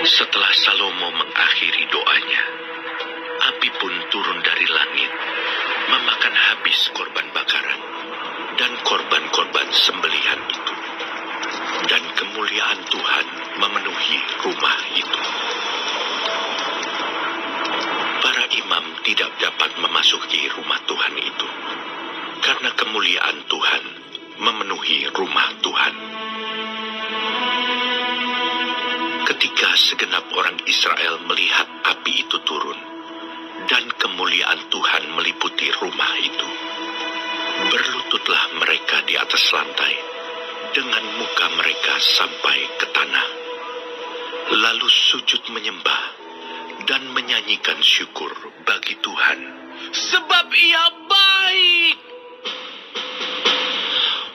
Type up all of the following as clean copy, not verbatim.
Setelah Salomo mengakhiri doanya, api pun turun dari langit, memakan habis korban bakaran dan korban-korban sembelihan itu. Dan kemuliaan Tuhan memenuhi rumah itu. Para imam tidak dapat memasuki rumah Tuhan itu, karena kemuliaan Tuhan memenuhi rumah Tuhan. Ketika segenap orang Israel melihat api itu turun, dan kemuliaan Tuhan meliputi rumah itu, berlututlah mereka di atas lantai, dengan muka mereka sampai ke tanah. Lalu sujud menyembah, dan menyanyikan syukur bagi Tuhan, sebab Ia baik.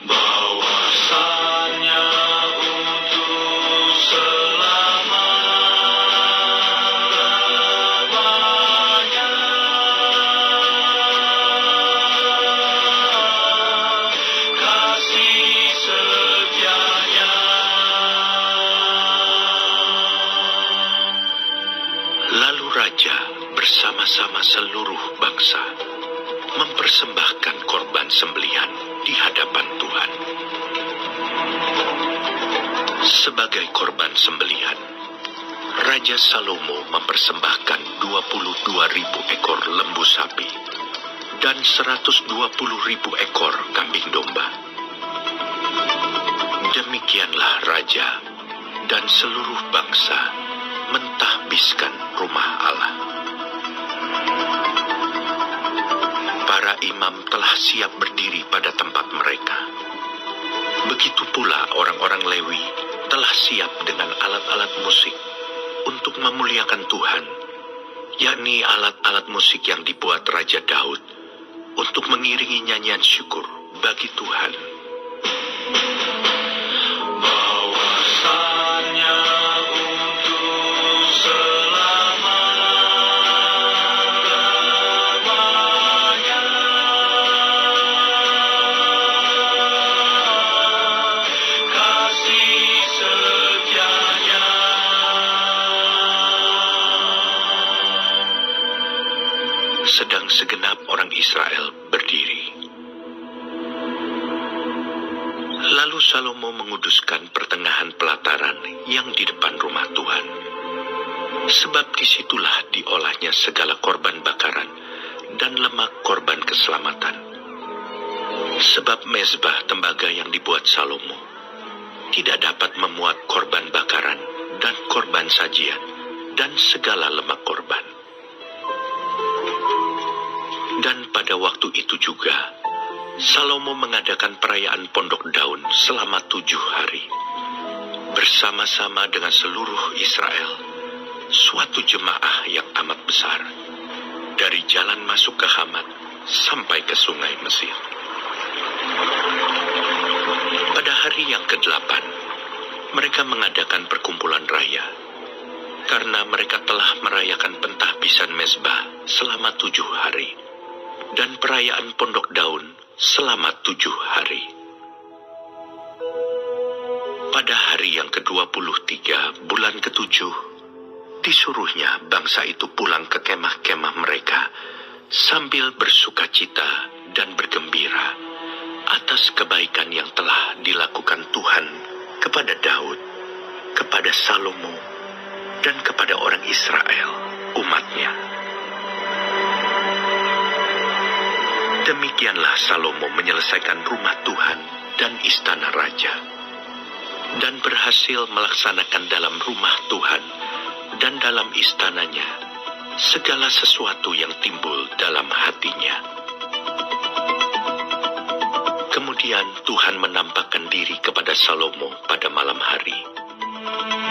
Bahwasanya untuk selama-lamanya kasih setianya. Lalu raja bersama-sama seluruh bangsa mempersembahkan korban sembelihan di hadapan Tuhan. Sebagai korban sembelihan, Raja Salomo mempersembahkan 22.000 ekor lembu sapi dan 120.000 ekor kambing domba. Demikianlah raja dan seluruh bangsa mentahbiskan rumah Allah. Para imam telah siap berdiri pada tempat mereka. Begitu pula orang-orang Lewi telah siap dengan alat-alat musik untuk memuliakan Tuhan, yakni alat-alat musik yang dibuat Raja Daud untuk mengiringi nyanyian syukur bagi Tuhan. Bahwasanya untuk selama-lamanya kasih setianya. Sedang segenap orang Israel berdiri. Lalu Salomo menguduskan pertengahan pelataran yang di depan rumah Tuhan. Sebab disitulah diolahnya segala korban bakaran dan lemak korban keselamatan. Sebab mezbah tembaga yang dibuat Salomo tidak dapat memuat korban bakaran dan korban sajian dan segala lemak korban. Dan pada waktu itu juga, Salomo mengadakan perayaan Pondok Daun selama 7 hari. Bersama-sama dengan seluruh Israel, suatu jemaah yang amat besar, dari jalan masuk ke Hamat sampai ke sungai Mesir. Pada hari yang ke-8, mereka mengadakan perkumpulan raya, karena mereka telah merayakan pentahbisan mezbah selama 7 hari. Dan perayaan Pondok Daun selama 7 hari. Pada hari yang ke-23 bulan ke-7, disuruhnya bangsa itu pulang ke kemah-kemah mereka sambil bersukacita dan bergembira atas kebaikan yang telah dilakukan Tuhan kepada Daud, kepada Salomo, dan kepada orang Israel, umatnya. Demikianlah Salomo menyelesaikan rumah Tuhan dan istana raja, dan berhasil melaksanakan dalam rumah Tuhan dan dalam istananya segala sesuatu yang timbul dalam hatinya. Kemudian Tuhan menampakkan diri kepada Salomo pada malam hari,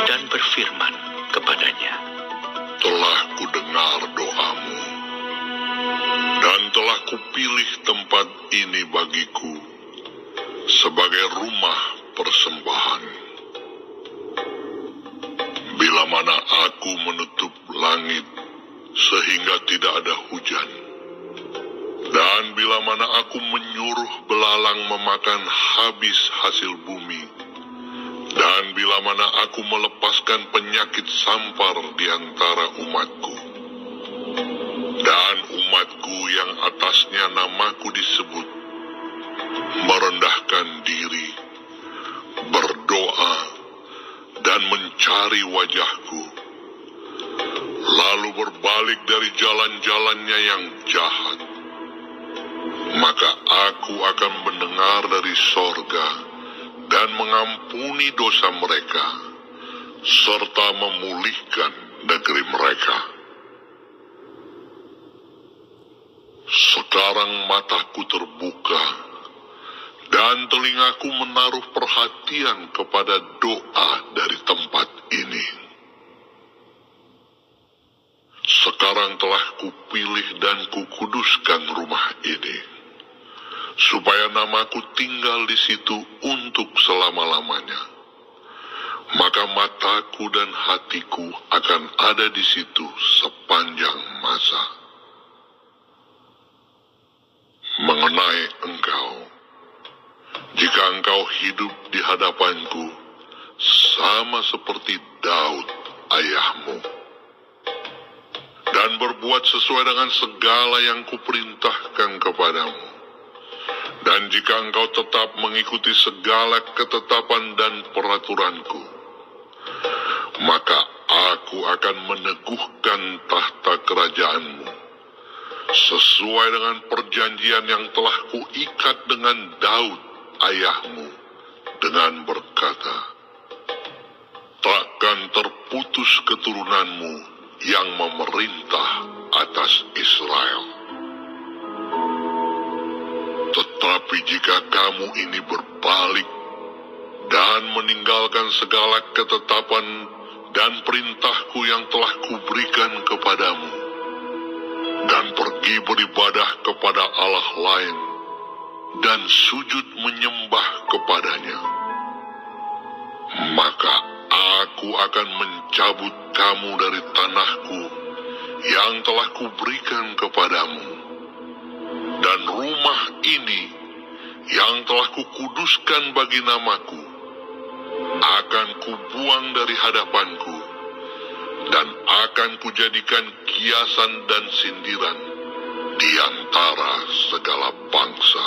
dan berfirman kepadanya, "Telah kudengar doamu, dan telah kupilih tempat ini bagiku sebagai rumah persembahan. Bila mana aku menutup langit sehingga tidak ada hujan, dan bila mana aku menyuruh belalang memakan habis hasil bumi, Dan bila mana aku melepaskan penyakit sampar di antara umatku, dan umatku yang atasnya namaku disebut, merendahkan diri, berdoa, dan mencari wajahku, lalu berbalik dari jalan-jalannya yang jahat, maka aku akan mendengar dari sorga dan mengampuni dosa mereka, serta memulihkan negeri mereka. Sekarang mataku terbuka, dan telingaku menaruh perhatian kepada doa dari tempat ini. Sekarang telah kupilih dan kukuduskan rumah ini, supaya namaku tinggal di situ untuk selama-lamanya. Maka mataku dan hatiku akan ada di situ sepanjang masa. Mengenai engkau, jika engkau hidup di hadapanku, sama seperti Daud ayahmu, dan berbuat sesuai dengan segala yang kuperintahkan kepadamu, dan jika engkau tetap mengikuti segala ketetapan dan peraturanku, maka aku akan meneguhkan tahta kerajaanmu, sesuai dengan perjanjian yang telah kuikat dengan Daud ayahmu, dengan berkata, takkan terputus keturunanmu yang memerintah atas Israel. Tetapi jika kamu ini berbalik dan meninggalkan segala ketetapan dan perintahku yang telah kuberikan kepadamu, dan pergi beribadah kepada Allah lain, dan sujud menyembah kepadanya, maka aku akan mencabut kamu dari tanahku yang telah kuberikan kepadamu, dan rumah ini yang telah kukuduskan bagi namaku akan kubuang dari hadapanku, dan akan kujadikan kiasan dan sindiran di antara segala bangsa.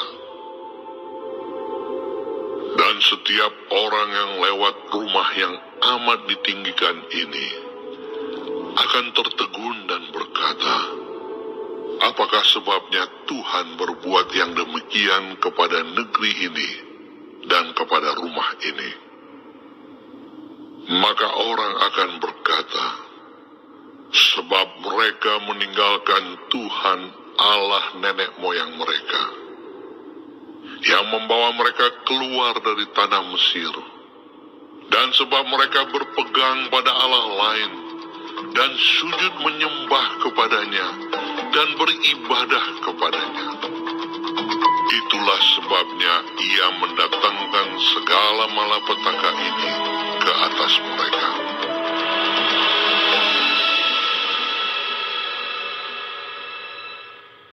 Dan setiap orang yang lewat rumah yang amat ditinggikan ini akan tertegun dan berkata, apakah sebabnya Tuhan berbuat yang demikian kepada negeri ini dan kepada rumah ini? Maka orang akan berkata, sebab mereka meninggalkan Tuhan Allah nenek moyang mereka, yang membawa mereka keluar dari tanah Mesir, dan sebab mereka berpegang pada Allah lain, dan sujud menyembah kepadanya, dan beribadah kepadanya. Itulah sebabnya ia mendatangkan segala malapetaka ini ke atas mereka.